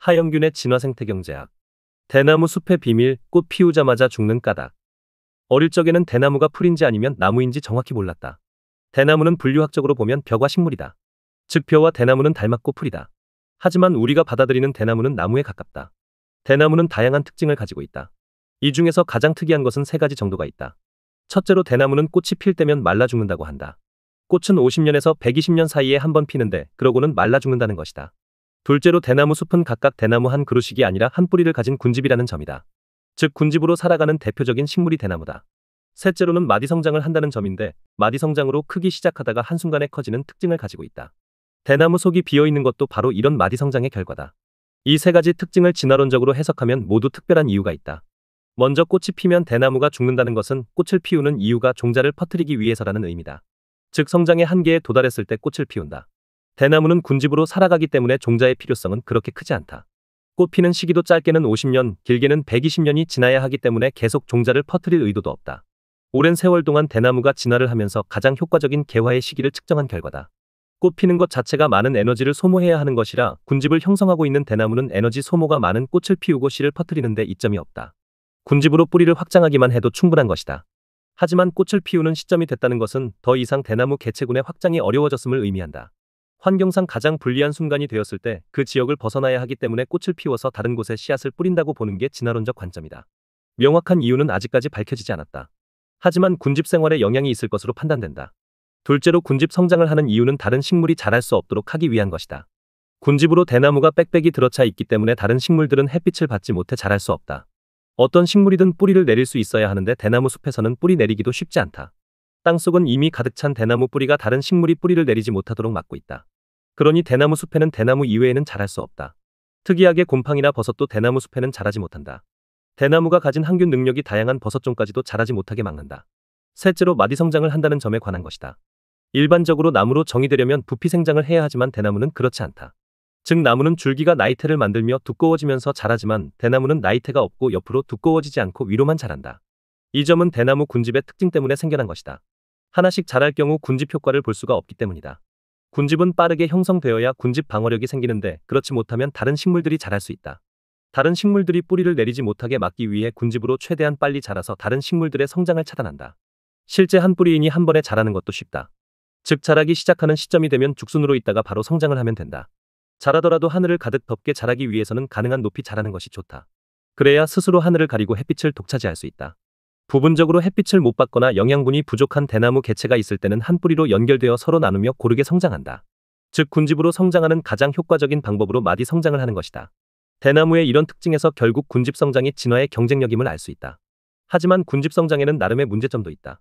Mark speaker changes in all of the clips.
Speaker 1: 하영균의 진화생태경제학. 대나무 숲의 비밀, 꽃 피우자마자 죽는 까닭. 어릴 적에는 대나무가 풀인지 아니면 나무인지 정확히 몰랐다. 대나무는 분류학적으로 보면 벼과 식물이다. 즉 벼와 대나무는 닮았고 풀이다. 하지만 우리가 받아들이는 대나무는 나무에 가깝다. 대나무는 다양한 특징을 가지고 있다. 이 중에서 가장 특이한 것은 세 가지 정도가 있다. 첫째로 대나무는 꽃이 필 때면 말라 죽는다고 한다. 꽃은 50년에서 120년 사이에 한 번 피는데 그러고는 말라 죽는다는 것이다. 둘째로 대나무 숲은 각각 대나무 한 그루씩이 아니라 한 뿌리를 가진 군집이라는 점이다. 즉 군집으로 살아가는 대표적인 식물이 대나무다. 셋째로는 마디성장을 한다는 점인데 마디성장으로 크기 시작하다가 한순간에 커지는 특징을 가지고 있다. 대나무 속이 비어있는 것도 바로 이런 마디성장의 결과다. 이 세 가지 특징을 진화론적으로 해석하면 모두 특별한 이유가 있다. 먼저 꽃이 피면 대나무가 죽는다는 것은 꽃을 피우는 이유가 종자를 퍼뜨리기 위해서라는 의미다. 즉 성장의 한계에 도달했을 때 꽃을 피운다. 대나무는 군집으로 살아가기 때문에 종자의 필요성은 그렇게 크지 않다. 꽃 피는 시기도 짧게는 50년, 길게는 120년이 지나야 하기 때문에 계속 종자를 퍼뜨릴 의도도 없다. 오랜 세월 동안 대나무가 진화를 하면서 가장 효과적인 개화의 시기를 측정한 결과다. 꽃 피는 것 자체가 많은 에너지를 소모해야 하는 것이라 군집을 형성하고 있는 대나무는 에너지 소모가 많은 꽃을 피우고 씨를 퍼뜨리는 데 이점이 없다. 군집으로 뿌리를 확장하기만 해도 충분한 것이다. 하지만 꽃을 피우는 시점이 됐다는 것은 더 이상 대나무 개체군의 확장이 어려워졌음을 의미한다. 환경상 가장 불리한 순간이 되었을 때 그 지역을 벗어나야 하기 때문에 꽃을 피워서 다른 곳에 씨앗을 뿌린다고 보는 게 진화론적 관점이다. 명확한 이유는 아직까지 밝혀지지 않았다. 하지만 군집 생활에 영향이 있을 것으로 판단된다. 둘째로 군집 성장을 하는 이유는 다른 식물이 자랄 수 없도록 하기 위한 것이다. 군집으로 대나무가 빽빽이 들어차 있기 때문에 다른 식물들은 햇빛을 받지 못해 자랄 수 없다. 어떤 식물이든 뿌리를 내릴 수 있어야 하는데 대나무 숲에서는 뿌리 내리기도 쉽지 않다. 땅속은 이미 가득 찬 대나무 뿌리가 다른 식물이 뿌리를 내리지 못하도록 막고 있다. 그러니 대나무 숲에는 대나무 이외에는 자랄 수 없다. 특이하게 곰팡이나 버섯도 대나무 숲에는 자라지 못한다. 대나무가 가진 항균 능력이 다양한 버섯종까지도 자라지 못하게 막는다. 셋째로 마디성장을 한다는 점에 관한 것이다. 일반적으로 나무로 정의되려면 부피 생장을 해야 하지만 대나무는 그렇지 않다. 즉 나무는 줄기가 나이테를 만들며 두꺼워지면서 자라지만 대나무는 나이테가 없고 옆으로 두꺼워지지 않고 위로만 자란다. 이 점은 대나무 군집의 특징 때문에 생겨난 것이다. 하나씩 자랄 경우 군집 효과를 볼 수가 없기 때문이다. 군집은 빠르게 형성되어야 군집 방어력이 생기는데 그렇지 못하면 다른 식물들이 자랄 수 있다. 다른 식물들이 뿌리를 내리지 못하게 막기 위해 군집으로 최대한 빨리 자라서 다른 식물들의 성장을 차단한다. 실제 한 뿌리이니 한 번에 자라는 것도 쉽다. 즉 자라기 시작하는 시점이 되면 죽순으로 있다가 바로 성장을 하면 된다. 자라더라도 하늘을 가득 덮게 자라기 위해서는 가능한 높이 자라는 것이 좋다. 그래야 스스로 하늘을 가리고 햇빛을 독차지할 수 있다. 부분적으로 햇빛을 못 받거나 영양분이 부족한 대나무 개체가 있을 때는 한 뿌리로 연결되어 서로 나누며 고르게 성장한다. 즉 군집으로 성장하는 가장 효과적인 방법으로 마디 성장을 하는 것이다. 대나무의 이런 특징에서 결국 군집 성장이 진화의 경쟁력임을 알 수 있다. 하지만 군집 성장에는 나름의 문제점도 있다.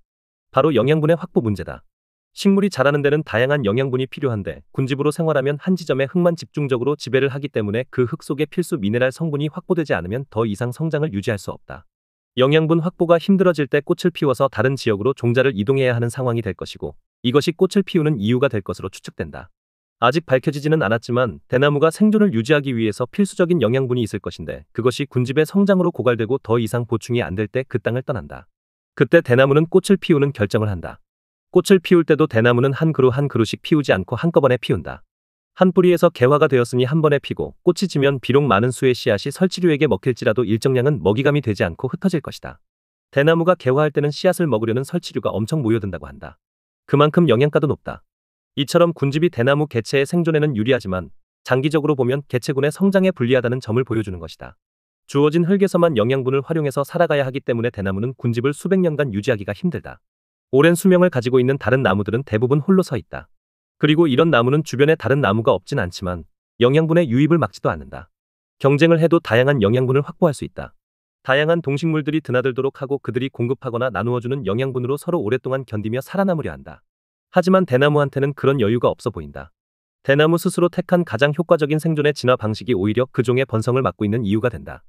Speaker 1: 바로 영양분의 확보 문제다. 식물이 자라는 데는 다양한 영양분이 필요한데 군집으로 생활하면 한 지점에 흙만 집중적으로 지배를 하기 때문에 그 흙 속의 필수 미네랄 성분이 확보되지 않으면 더 이상 성장을 유지할 수 없다. 영양분 확보가 힘들어질 때 꽃을 피워서 다른 지역으로 종자를 이동해야 하는 상황이 될 것이고 이것이 꽃을 피우는 이유가 될 것으로 추측된다. 아직 밝혀지지는 않았지만 대나무가 생존을 유지하기 위해서 필수적인 영양분이 있을 것인데 그것이 군집의 성장으로 고갈되고 더 이상 보충이 안 될 때 그 땅을 떠난다. 그때 대나무는 꽃을 피우는 결정을 한다. 꽃을 피울 때도 대나무는 한 그루 한 그루씩 피우지 않고 한꺼번에 피운다. 한 뿌리에서 개화가 되었으니 한 번에 피고 꽃이 지면 비록 많은 수의 씨앗이 설치류에게 먹힐지라도 일정량은 먹이감이 되지 않고 흩어질 것이다. 대나무가 개화할 때는 씨앗을 먹으려는 설치류가 엄청 모여든다고 한다. 그만큼 영양가도 높다. 이처럼 군집이 대나무 개체의 생존에는 유리하지만 장기적으로 보면 개체군의 성장에 불리하다는 점을 보여주는 것이다. 주어진 흙에서만 영양분을 활용해서 살아가야 하기 때문에 대나무는 군집을 수백 년간 유지하기가 힘들다. 오랜 수명을 가지고 있는 다른 나무들은 대부분 홀로 서 있다. 그리고 이런 나무는 주변에 다른 나무가 없진 않지만 영양분의 유입을 막지도 않는다. 경쟁을 해도 다양한 영양분을 확보할 수 있다. 다양한 동식물들이 드나들도록 하고 그들이 공급하거나 나누어주는 영양분으로 서로 오랫동안 견디며 살아남으려 한다. 하지만 대나무한테는 그런 여유가 없어 보인다. 대나무 스스로 택한 가장 효과적인 생존의 진화 방식이 오히려 그 종의 번성을 막고 있는 이유가 된다.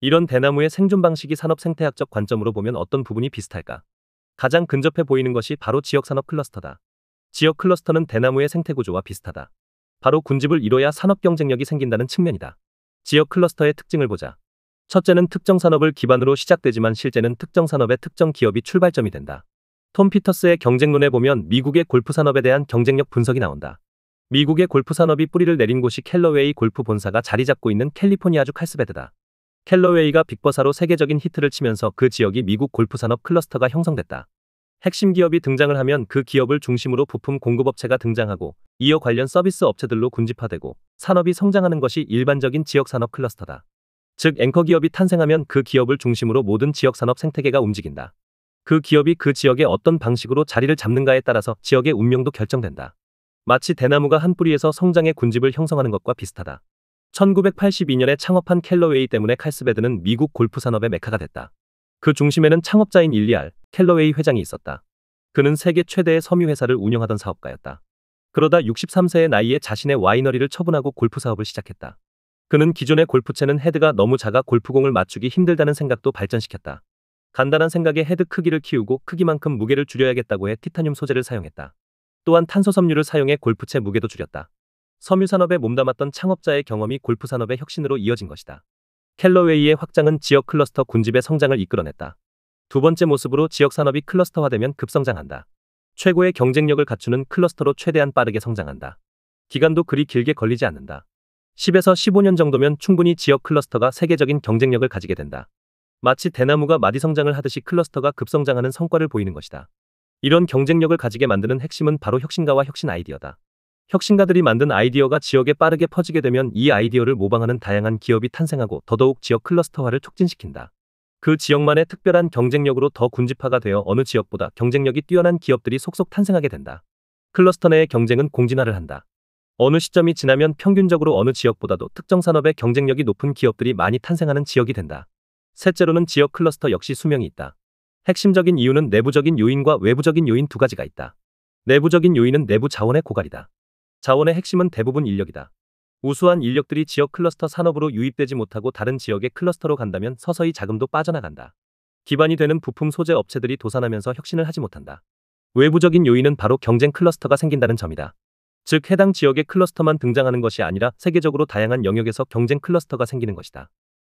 Speaker 1: 이런 대나무의 생존 방식이 산업 생태학적 관점으로 보면 어떤 부분이 비슷할까? 가장 근접해 보이는 것이 바로 지역산업 클러스터다. 지역 클러스터는 대나무의 생태구조와 비슷하다. 바로 군집을 이뤄야 산업 경쟁력이 생긴다는 측면이다. 지역 클러스터의 특징을 보자. 첫째는 특정 산업을 기반으로 시작되지만 실제는 특정 산업의 특정 기업이 출발점이 된다. 톰 피터스의 경쟁론에 보면 미국의 골프 산업에 대한 경쟁력 분석이 나온다. 미국의 골프 산업이 뿌리를 내린 곳이 캘러웨이 골프 본사가 자리 잡고 있는 캘리포니아주 칼스베드다. 캘러웨이가 빅버사로 세계적인 히트를 치면서 그 지역이 미국 골프 산업 클러스터가 형성됐다. 핵심 기업이 등장을 하면 그 기업을 중심으로 부품 공급업체가 등장하고 이어 관련 서비스 업체들로 군집화되고 산업이 성장하는 것이 일반적인 지역 산업 클러스터다. 즉 앵커 기업이 탄생하면 그 기업을 중심으로 모든 지역 산업 생태계가 움직인다. 그 기업이 그 지역에 어떤 방식으로 자리를 잡는가에 따라서 지역의 운명도 결정된다. 마치 대나무가 한 뿌리에서 성장의 군집을 형성하는 것과 비슷하다. 1982년에 창업한 캘러웨이 때문에 칼스베드는 미국 골프 산업의 메카가 됐다. 그 중심에는 창업자인 일리알 캘러웨이 회장이 있었다. 그는 세계 최대의 섬유회사를 운영하던 사업가였다. 그러다 63세의 나이에 자신의 와이너리를 처분하고 골프 사업을 시작했다. 그는 기존의 골프채는 헤드가 너무 작아 골프공을 맞추기 힘들다는 생각도 발전시켰다. 간단한 생각에 헤드 크기를 키우고 크기만큼 무게를 줄여야겠다고 해 티타늄 소재를 사용했다. 또한 탄소 섬유를 사용해 골프채 무게도 줄였다. 섬유 산업에 몸담았던 창업자의 경험이 골프 산업의 혁신으로 이어진 것이다. 캘러웨이의 확장은 지역 클러스터 군집의 성장을 이끌어냈다. 두 번째 모습으로 지역 산업이 클러스터화되면 급성장한다. 최고의 경쟁력을 갖추는 클러스터로 최대한 빠르게 성장한다. 기간도 그리 길게 걸리지 않는다. 10에서 15년 정도면 충분히 지역 클러스터가 세계적인 경쟁력을 가지게 된다. 마치 대나무가 마디 성장을 하듯이 클러스터가 급성장하는 성과를 보이는 것이다. 이런 경쟁력을 가지게 만드는 핵심은 바로 혁신가와 혁신 아이디어다. 혁신가들이 만든 아이디어가 지역에 빠르게 퍼지게 되면 이 아이디어를 모방하는 다양한 기업이 탄생하고 더더욱 지역 클러스터화를 촉진시킨다. 그 지역만의 특별한 경쟁력으로 더 군집화가 되어 어느 지역보다 경쟁력이 뛰어난 기업들이 속속 탄생하게 된다. 클러스터 내의 경쟁은 공진화를 한다. 어느 시점이 지나면 평균적으로 어느 지역보다도 특정 산업의 경쟁력이 높은 기업들이 많이 탄생하는 지역이 된다. 셋째로는 지역 클러스터 역시 수명이 있다. 핵심적인 이유는 내부적인 요인과 외부적인 요인 두 가지가 있다. 내부적인 요인은 내부 자원의 고갈이다. 자원의 핵심은 대부분 인력이다. 우수한 인력들이 지역 클러스터 산업으로 유입되지 못하고 다른 지역의 클러스터로 간다면 서서히 자금도 빠져나간다. 기반이 되는 부품 소재 업체들이 도산하면서 혁신을 하지 못한다. 외부적인 요인은 바로 경쟁 클러스터가 생긴다는 점이다. 즉 해당 지역의 클러스터만 등장하는 것이 아니라 세계적으로 다양한 영역에서 경쟁 클러스터가 생기는 것이다.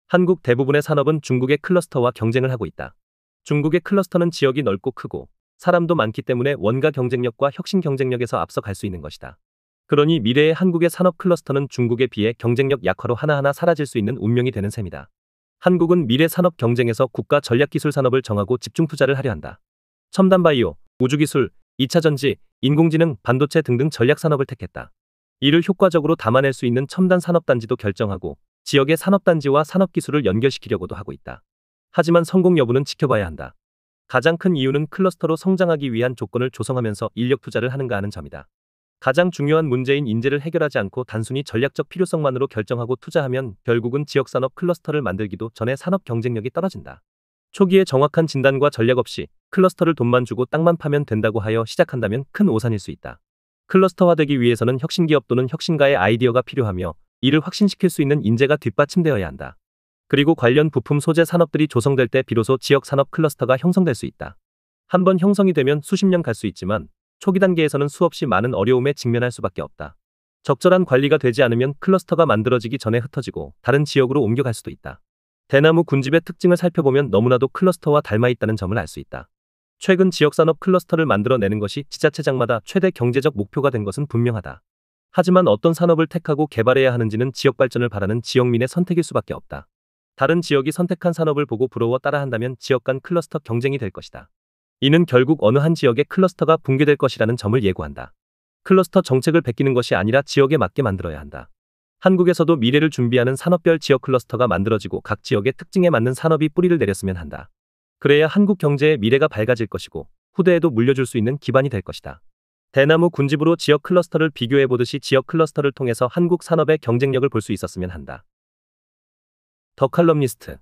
Speaker 1: 한국 대부분의 산업은 중국의 클러스터와 경쟁을 하고 있다. 중국의 클러스터는 지역이 넓고 크고 사람도 많기 때문에 원가 경쟁력과 혁신 경쟁력에서 앞서 갈 수 있는 것이다. 그러니 미래의 한국의 산업 클러스터는 중국에 비해 경쟁력 약화로 하나하나 사라질 수 있는 운명이 되는 셈이다. 한국은 미래 산업 경쟁에서 국가 전략기술 산업을 정하고 집중 투자를 하려 한다. 첨단 바이오, 우주기술, 2차 전지, 인공지능, 반도체 등등 전략 산업을 택했다. 이를 효과적으로 담아낼 수 있는 첨단 산업단지도 결정하고 지역의 산업단지와 산업기술을 연결시키려고도 하고 있다. 하지만 성공 여부는 지켜봐야 한다. 가장 큰 이유는 클러스터로 성장하기 위한 조건을 조성하면서 인력 투자를 하는가 하는 점이다. 가장 중요한 문제인 인재를 해결하지 않고 단순히 전략적 필요성만으로 결정하고 투자하면 결국은 지역산업 클러스터를 만들기도 전에 산업 경쟁력이 떨어진다. 초기에 정확한 진단과 전략 없이 클러스터를 돈만 주고 땅만 파면 된다고 하여 시작한다면 큰 오산일 수 있다. 클러스터화되기 위해서는 혁신기업 또는 혁신가의 아이디어가 필요하며 이를 확신시킬 수 있는 인재가 뒷받침되어야 한다. 그리고 관련 부품 소재 산업들이 조성될 때 비로소 지역 산업 클러스터가 형성될 수 있다. 한번 형성이 되면 수십 년 갈 수 있지만 초기 단계에서는 수없이 많은 어려움에 직면할 수밖에 없다. 적절한 관리가 되지 않으면 클러스터가 만들어지기 전에 흩어지고 다른 지역으로 옮겨갈 수도 있다. 대나무 군집의 특징을 살펴보면 너무나도 클러스터와 닮아 있다는 점을 알 수 있다. 최근 지역산업 클러스터를 만들어내는 것이 지자체장마다 최대 경제적 목표가 된 것은 분명하다. 하지만 어떤 산업을 택하고 개발해야 하는지는 지역 발전을 바라는 지역민의 선택일 수밖에 없다. 다른 지역이 선택한 산업을 보고 부러워 따라한다면 지역 간 클러스터 경쟁이 될 것이다. 이는 결국 어느 한 지역의 클러스터가 붕괴될 것이라는 점을 예고한다. 클러스터 정책을 베끼는 것이 아니라 지역에 맞게 만들어야 한다. 한국에서도 미래를 준비하는 산업별 지역 클러스터가 만들어지고 각 지역의 특징에 맞는 산업이 뿌리를 내렸으면 한다. 그래야 한국 경제의 미래가 밝아질 것이고 후대에도 물려줄 수 있는 기반이 될 것이다. 대나무 군집으로 지역 클러스터를 비교해보듯이 지역 클러스터를 통해서 한국 산업의 경쟁력을 볼 수 있었으면 한다. 더 칼럼니스트